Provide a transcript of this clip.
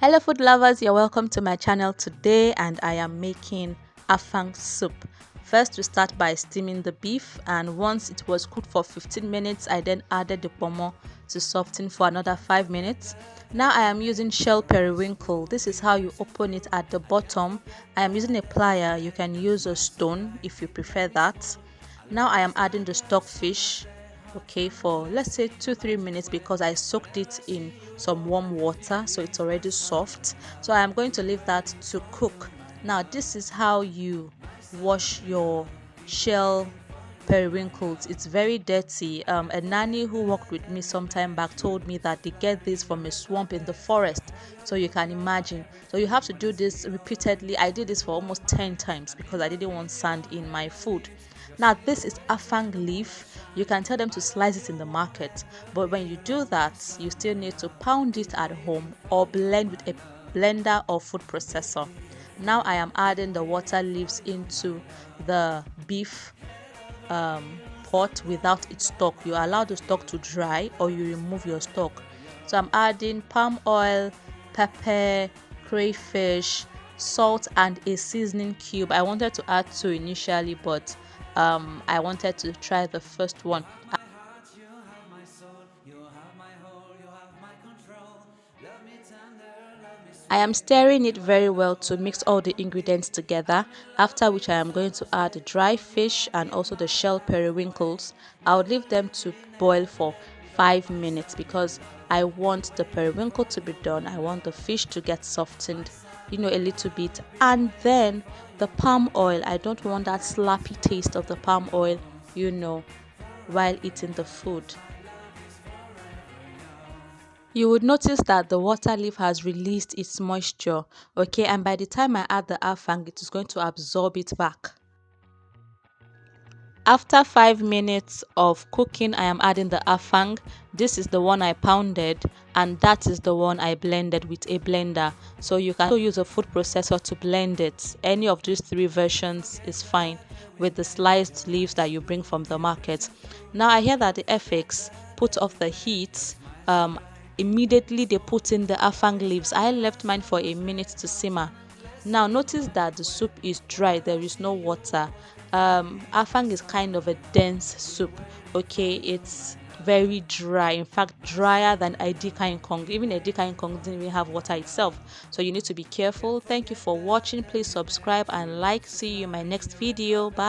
Hello food lovers, you're welcome to my channel today, and I am making Afang soup. First we start by steaming the beef, and once it was cooked for 15 minutes I then added the ponmo to soften for another 5 minutes. Now I am using shell periwinkle. This is how you open it at the bottom. I am using a plier. You can use a stone if you prefer that. Now I am adding the stockfish, okay, for let's say 2-3 minutes because I soaked it in some warm water, so it's already soft. So I am going to leave that to cook. Now this is how you wash your shell periwinkles. It's very dirty. A nanny who worked with me some time back told me that they get this from a swamp in the forest, so you can imagine. So you have to do this repeatedly. I did this for almost 10 times because I didn't want sand in my food. Now this is Afang leaf. You can tell them to slice it in the market, but when you do that you still need to pound it at home or blend with a blender or food processor. Now I am adding the water leaves into the beef pot without its stalk. You allow the stalk to dry or you remove your stalk. So I'm adding palm oil, pepper, crayfish, salt, and a seasoning cube. I wanted to add 2 initially, but I wanted to try the first one. I am stirring it very well to mix all the ingredients together, after which I am going to add the dry fish and also the shell periwinkles. I would leave them to boil for 5 minutes because I want the periwinkle to be done. I want the fish to get softened, a little bit, and then the palm oil. I don't want that slappy taste of the palm oil, while eating the food. You would notice that the water leaf has released its moisture, okay, and by the time I add the Affang, it is going to absorb it back. After 5 minutes of cooking, I am adding the Affang. This is the one I pounded, and that is the one I blended with a blender. So you can also use a food processor to blend it. Any of these 3 versions is fine with the sliced leaves that you bring from the market. Now I hear that the Efiks put off the heat. Immediately they put in the Affang leaves. I left mine for a minute to simmer. Now notice that the soup is dry, there is no water. Affang is kind of a dense soup, okay. It's very dry, in fact drier than Edika Kong. Even Edika Kong didn't even have water itself, so you need to be careful. Thank you for watching. Please subscribe and like. See you in my next video. Bye.